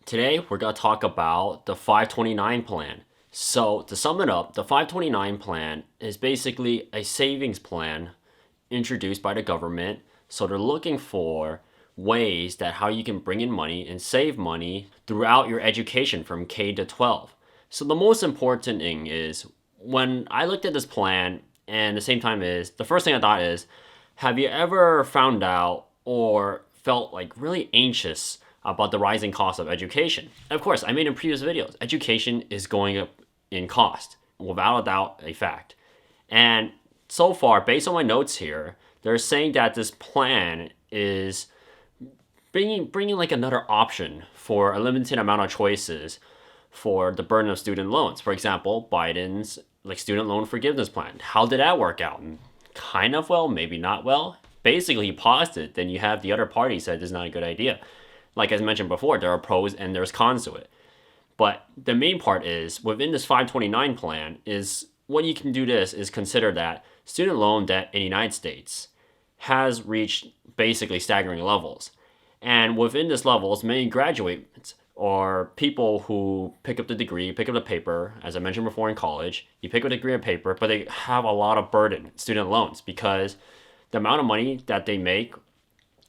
Today, we're going to talk about the 529 plan. So, to sum it up, the 529 plan is basically a savings plan introduced by the government. So, they're looking for ways that how you can bring in money and save money throughout your education from K to 12. So, the most important thing is when I looked at this plan, and the same time is the first thing I thought is, have you ever found out or felt like really anxious about the rising cost of education? Of course, I made in previous videos, education is going up in cost, without a doubt, a fact. And so far, based on my notes here, they're saying that this plan is bringing like another option for a limited amount of choices for the burden of student loans. For example, Biden's like student loan forgiveness plan. How did that work out? Kind of well, maybe not well. Basically, he paused it. Then you have the other party said this is not a good idea. Like as mentioned before, there are pros and there's cons to it. But the main part is within this 529 plan is what you can do this is consider that student loan debt in the United States has reached basically staggering levels. And within this levels, many graduates or people who pick up the degree, pick up the paper, as I mentioned before in college, you pick up a degree and paper, but they have a lot of burden, student loans, because the amount of money that they make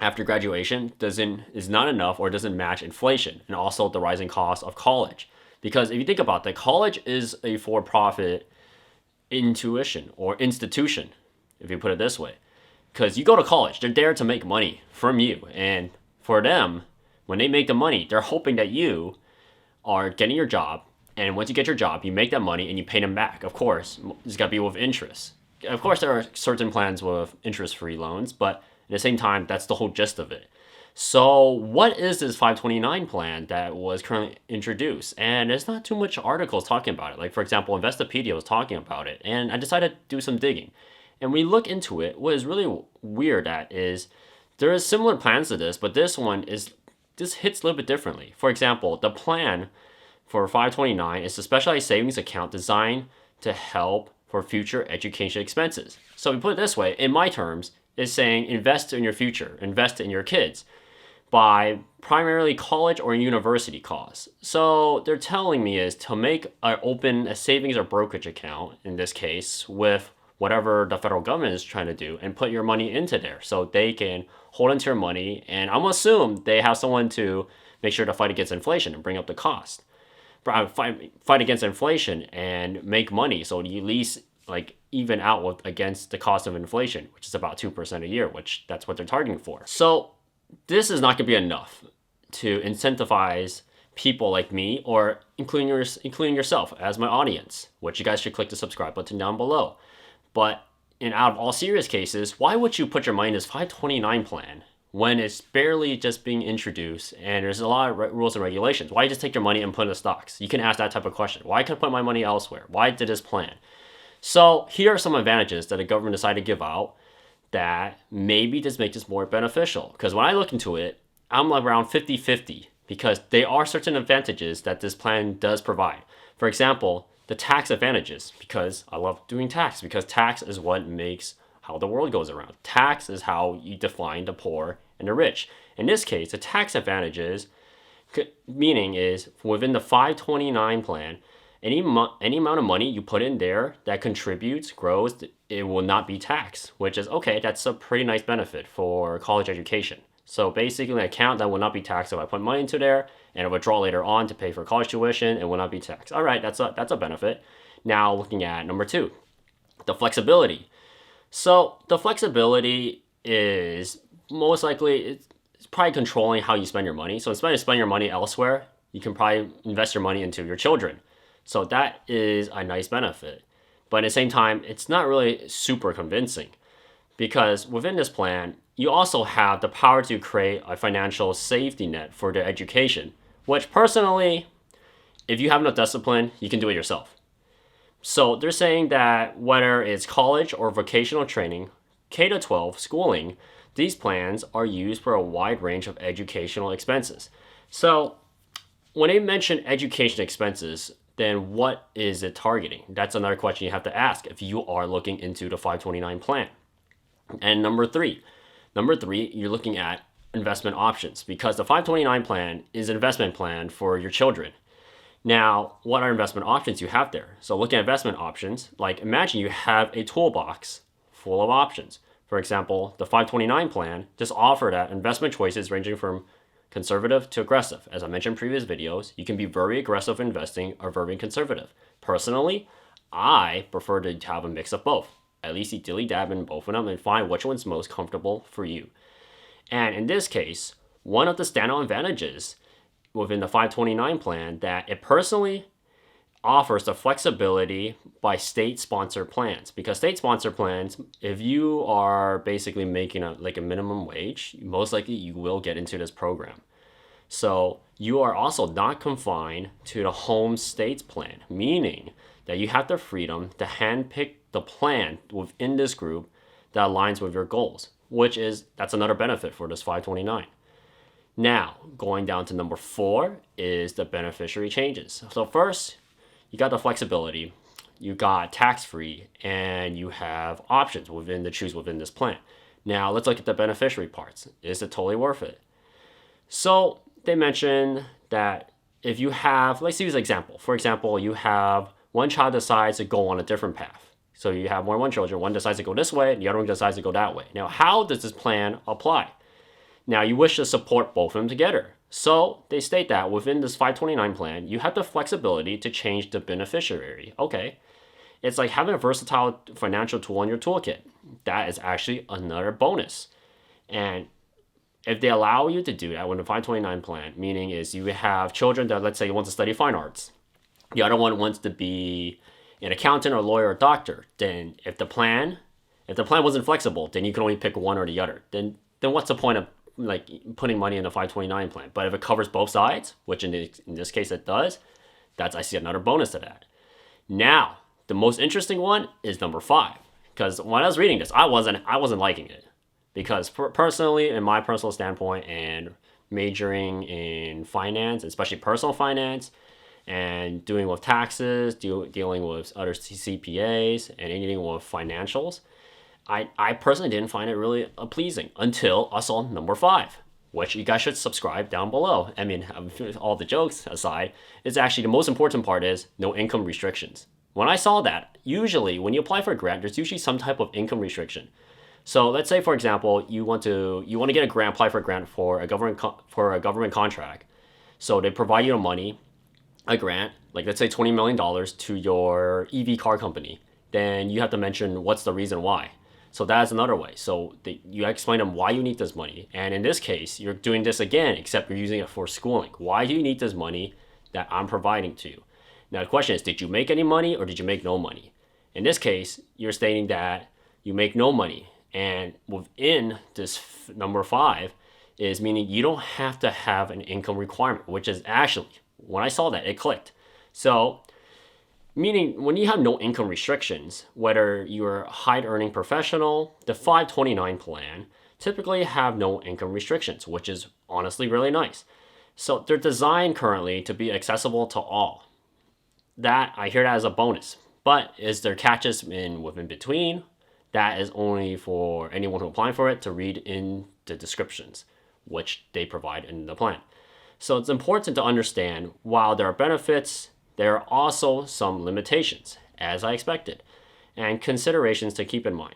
after graduation is not enough or doesn't match inflation and also the rising cost of college. Because if you think about that, college is a for-profit intuition or institution, if you put it this way. Because you go to college, they're there to make money from you. And for them, when they make the money, they're hoping that you are getting your job. And once you get your job, you make that money and you pay them back. Of course, it's got to be with interest. Of course, there are certain plans with interest-free loans, but at the same time, that's the whole gist of it. So what is this 529 plan that was currently introduced? And there's not too much articles talking about it. Like, for example, Investopedia was talking about it. And I decided to do some digging. And we look into it. What is really weird at is there is similar plans to this, but this hits a little bit differently. For example, the plan for 529 is a specialized savings account designed to help for future education expenses. So we put it this way, in my terms, is saying invest in your future, invest in your kids by primarily college or university costs. So they're telling me is to open a savings or brokerage account, in this case, with whatever the federal government is trying to do and put your money into there so they can hold onto your money. And I'm going to assume they have someone to make sure to fight against inflation and bring up the cost. Fight against inflation and make money so you at least like even out with against the cost of inflation, which is about 2% a year, which that's what they're targeting for. So this is not going to be enough to incentivize people like me or including yourself as my audience, which you guys should click the subscribe button down below. But out of all serious cases, why would you put your money in this 529 plan when it's barely just being introduced and there's a lot of rules and regulations? Why just take your money and put it in stocks? You can ask that type of question. Why can I put my money elsewhere? Why did this plan? So here are some advantages that the government decided to give out that maybe just make this more beneficial. Because when I look into it, I'm around 50-50 because there are certain advantages that this plan does provide. For example, the tax advantages, because I love doing tax, because tax is what makes how the world goes around. Tax is how you define the poor and the rich. In this case, the tax advantages, meaning is within the 529 plan, any amount of money you put in there that contributes, grows, it will not be taxed, which is okay. That's a pretty nice benefit for college education. So basically an account that will not be taxed if I put money into there and I withdraw later on to pay for college tuition, it will not be taxed. All right, that's a benefit. Now looking at number 2, the flexibility. So the flexibility is most likely it's probably controlling how you spend your money. So instead of spending your money elsewhere, you can probably invest your money into your children. So that is a nice benefit. But at the same time, it's not really super convincing because within this plan, you also have the power to create a financial safety net for their education, which personally, if you have enough discipline, you can do it yourself. So they're saying that whether it's college or vocational training, K-12 schooling, these plans are used for a wide range of educational expenses. So when they mention education expenses, then what is it targeting? That's another question you have to ask if you are looking into the 529 plan. And number three, you're looking at investment options because the 529 plan is an investment plan for your children. Now, what are investment options you have there? So looking at investment options, like imagine you have a toolbox full of options. For example, the 529 plan just offered that investment choices ranging from conservative to aggressive. As I mentioned in previous videos, you can be very aggressive investing or very conservative. Personally, I prefer to have a mix of both. At least you dilly dab in both of them and find which one's most comfortable for you. And in this case, one of the standout advantages within the 529 plan that it personally offers the flexibility by state-sponsored plans. Because state-sponsored plans, if you are basically making a minimum wage, most likely you will get into this program. So you are also not confined to the home state's plan, meaning that you have the freedom to handpick the plan within this group that aligns with your goals, that's another benefit for this 529. Now, going down to number 4 is the beneficiary changes. So first, you got the flexibility, you got tax-free, and you have options to choose within this plan. Now, let's look at the beneficiary parts. Is it totally worth it? So they mentioned that if you have, let's use an example. For example, you have one child decides to go on a different path. So you have more than one children. One decides to go this way, and the other one decides to go that way. Now, how does this plan apply? Now, you wish to support both of them together. So they state that within this 529 plan, you have the flexibility to change the beneficiary. Okay. It's like having a versatile financial tool in your toolkit. That is actually another bonus. And if they allow you to do that with the 529 plan, meaning is you have children that, let's say, want to study fine arts. The other one wants to be an accountant or lawyer or doctor. Then if the plan wasn't flexible, then you can only pick one or the other. Then what's the point of putting money in the 529 plan? But if it covers both sides, which in this case it does, I see another bonus to that. Now, the most interesting one is number 5, because when I was reading this, I wasn't liking it, because personally, in my personal standpoint, and majoring in finance, especially personal finance, and doing with taxes, dealing with other CPAs, and anything with financials, I personally didn't find it really pleasing until I saw number 5, which you guys should subscribe down below. I mean, all the jokes aside, it's actually the most important part is no income restrictions. When I saw that, usually when you apply for a grant, there's usually some type of income restriction. So let's say, for example, you want to get a grant, apply for a grant for a government contract. So they provide you the money, a grant, like let's say $20 million to your EV car company. Then you have to mention what's the reason why. So that's another way. So you explain them why you need this money. And in this case, you're doing this again, except you're using it for schooling. Why do you need this money that I'm providing to you? Now the question is, did you make any money or did you make no money? In this case, you're stating that you make no money. And within this number 5 is meaning you don't have to have an income requirement, which is actually, when I saw that, it clicked. So meaning when you have no income restrictions, whether you're a high earning professional, the 529 plan typically have no income restrictions, which is honestly really nice. So they're designed currently to be accessible to all. That, I hear that as a bonus. But is there catches within between? That is only for anyone who applying for it to read in the descriptions, which they provide in the plan. So it's important to understand, while there are benefits, there are also some limitations, as I expected, and considerations to keep in mind.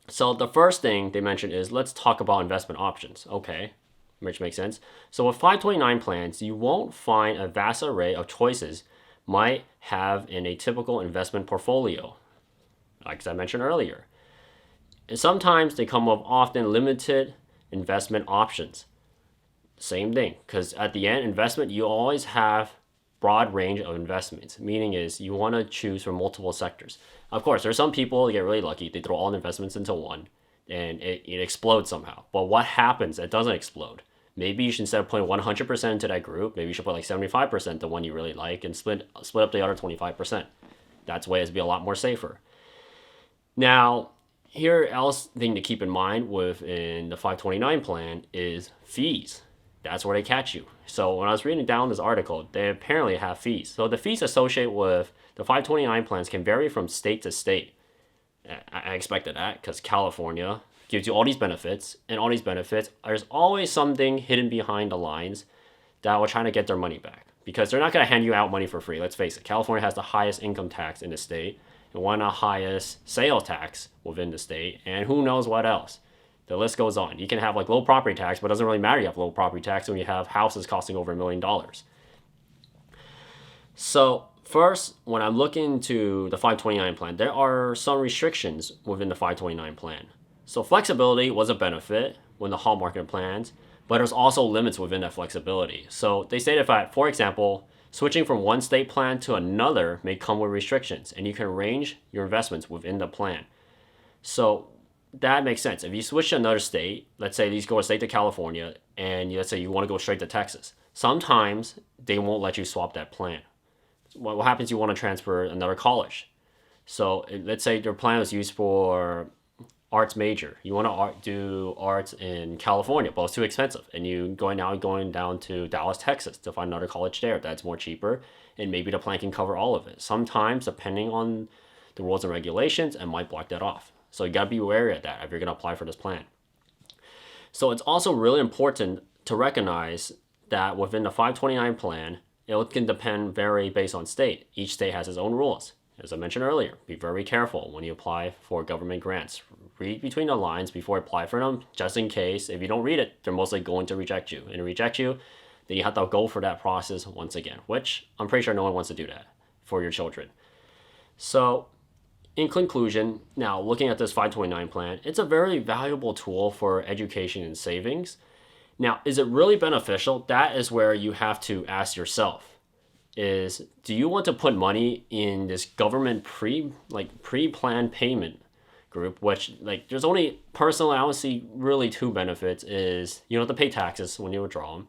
So the first thing they mentioned is, let's talk about investment options. Okay, which makes sense. So with 529 plans, you won't find a vast array of choices might have in a typical investment portfolio, like I mentioned earlier. And sometimes they come with often limited investment options. Same thing, because at the end, investment, you always have broad range of investments, meaning is you want to choose from multiple sectors. Of course, there's some people that get really lucky, they throw all the investments into one and it explodes somehow. But what happens? It doesn't explode. Maybe you should, instead of putting 100% into that group, maybe you should put like 75% the one you really like and split up the other 25%. That's way to be a lot more safer. Now, here else thing to keep in mind within the 529 plan is fees. That's where they catch you. So when I was reading down this article, they apparently have fees. So the fees associated with the 529 plans can vary from state to state. I expected that because California gives you all these benefits, and all these benefits, there's always something hidden behind the lines that will try to get their money back. Because they're not going to hand you out money for free. Let's face it, California has the highest income tax in the state and one of the highest sales tax within the state, and who knows what else. The list goes on. You can have like low property tax, but it doesn't really matter you have low property tax when you have houses costing over $1 million. So first, when I'm looking to the 529 plan, there are some restrictions within the 529 plan. So flexibility was a benefit when the hall market plans, but there's also limits within that flexibility. So they stated that, for example, switching from one state plan to another may come with restrictions, and you can arrange your investments within the plan. So that makes sense. If you switch to another state, let's say you go a state to California, and let's say you want to go straight to Texas, sometimes they won't let you swap that plan. What happens, you want to transfer another college. So let's say your plan was used for arts major. You want to do arts in California, but it's too expensive. And you going down to Dallas, Texas to find another college there that's more cheaper. And maybe the plan can cover all of it. Sometimes, depending on the rules and regulations, it might block that off. So you got to be wary of that if you're going to apply for this plan. So it's also really important to recognize that within the 529 plan, it can vary based on state. Each state has its own rules. As I mentioned earlier, be very careful when you apply for government grants. Read between the lines before you apply for them, just in case. If you don't read it, they're mostly going to reject you. And to reject you, then you have to go for that process once again, which I'm pretty sure no one wants to do that for your children. So in conclusion, now looking at this 529 plan, it's a very valuable tool for education and savings. Now, is it really beneficial? That is where you have to ask yourself. Do you want to put money in this government pre-planned payment group, which there's only, personally, I don't see really two benefits. Is you don't have to pay taxes when you withdraw them,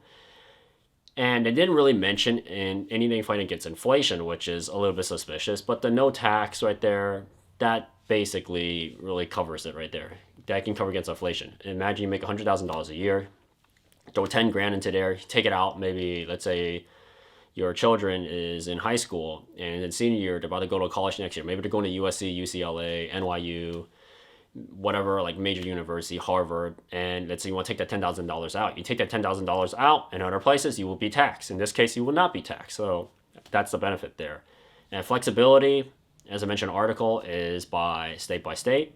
and they didn't really mention in anything fighting against inflation, which is a little bit suspicious, but the no tax right there, that basically really covers it right there. That can cover against inflation. Imagine you make $100,000 a year, throw 10 grand into there, take it out, maybe let's say your children is in high school and in senior year, they're about to go to college next year. Maybe they're going to USC, UCLA, NYU, whatever, like major university, Harvard. And let's say you want to take that $10,000 out. You take that $10,000 out, in other places you will be taxed. In this case, you will not be taxed. So that's the benefit there. And flexibility, as I mentioned, article is by state.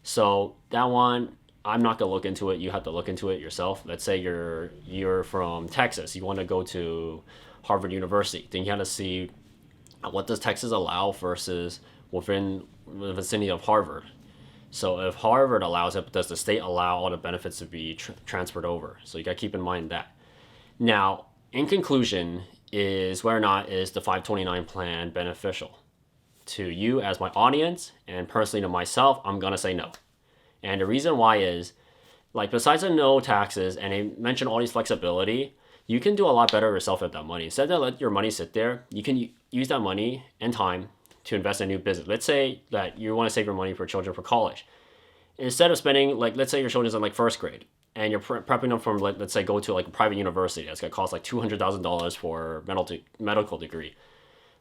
So that one, I'm not gonna look into it. You have to look into it yourself. Let's say you're from Texas. You want to go to Harvard University. Then you have to see what does Texas allow versus within the vicinity of Harvard. So if Harvard allows it, does the state allow all the benefits to be transferred over? So you got to keep in mind that. Now, in conclusion, is whether or not is the 529 plan beneficial to you as my audience, and personally to myself, I'm gonna say no. And the reason why is, besides the no taxes, and I mentioned all these flexibility, you can do a lot better yourself with that money. Instead of let your money sit there, you can use that money and time to invest in a new business. Let's say that you want to save your money for children for college. Instead of spending, let's say your children's in first grade, and you're prepping them from, let's say, go to a private university that's going to cost $200,000 for medical degree.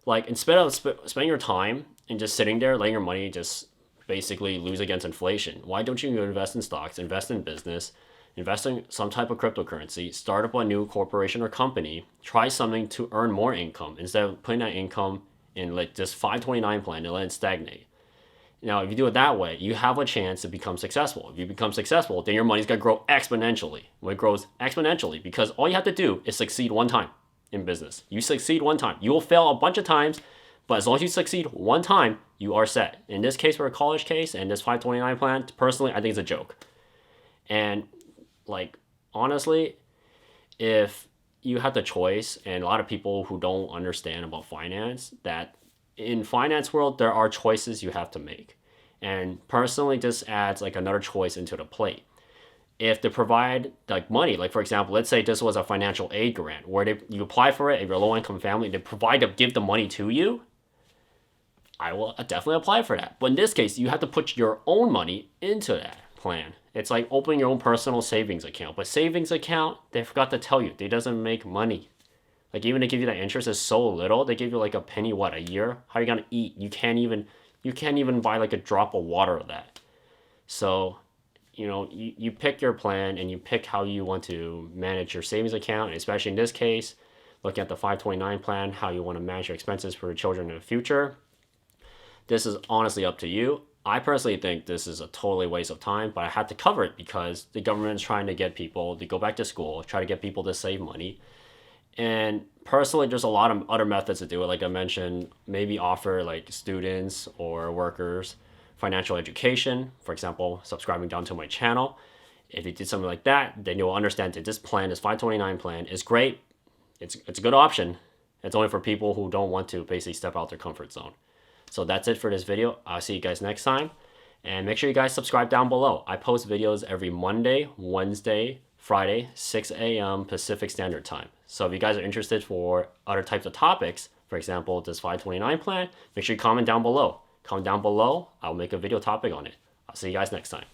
Instead of spending your time and just sitting there, letting your money just basically lose against inflation, why don't you invest in stocks, invest in business, invest in some type of cryptocurrency, start up a new corporation or company, try something to earn more income instead of putting that income in this 529 plan and let it stagnate. Now, if you do it that way, you have a chance to become successful. If you become successful, then your money's going to grow exponentially. When it grows exponentially, because all you have to do is succeed one time in business. You succeed one time. You will fail a bunch of times, but as long as you succeed one time, you are set. In this case, for a college case, and this 529 plan, personally, I think it's a joke. And honestly, if you have the choice, and a lot of people who don't understand about finance, that in finance world, there are choices you have to make. And personally, this adds another choice into the plate. If they provide money, for example, let's say this was a financial aid grant where you apply for it, if you're a low income family, they give the money to you, I will definitely apply for that. But in this case, you have to put your own money into that plan. It's like opening your own personal savings account. But savings account, they forgot to tell you, they doesn't make money. Even to give you that interest is so little, they give you a penny, a year? How are you gonna eat? You can't even buy a drop of water of that. So you pick your plan and you pick how you want to manage your savings account, and especially in this case, looking at the 529 plan, how you want to manage your expenses for your children in the future. This is honestly up to you. I personally think this is a totally waste of time, but I had to cover it because the government is trying to get people to go back to school, try to get people to save money. And personally, there's a lot of other methods to do it. Like I mentioned, maybe offer like students or workers financial education. For example, subscribing down to my channel. If you did something like that, then you'll understand that this plan, this 529 plan, is great. It's a good option. It's only for people who don't want to basically step out their comfort zone. So that's it for this video. I'll see you guys next time. And make sure you guys subscribe down below. I post videos every Monday, Wednesday, Friday, 6 a.m. Pacific Standard Time. So if you guys are interested for other types of topics, for example, this 529 plan, make sure you comment down below. Comment down below. I'll make a video topic on it. I'll see you guys next time.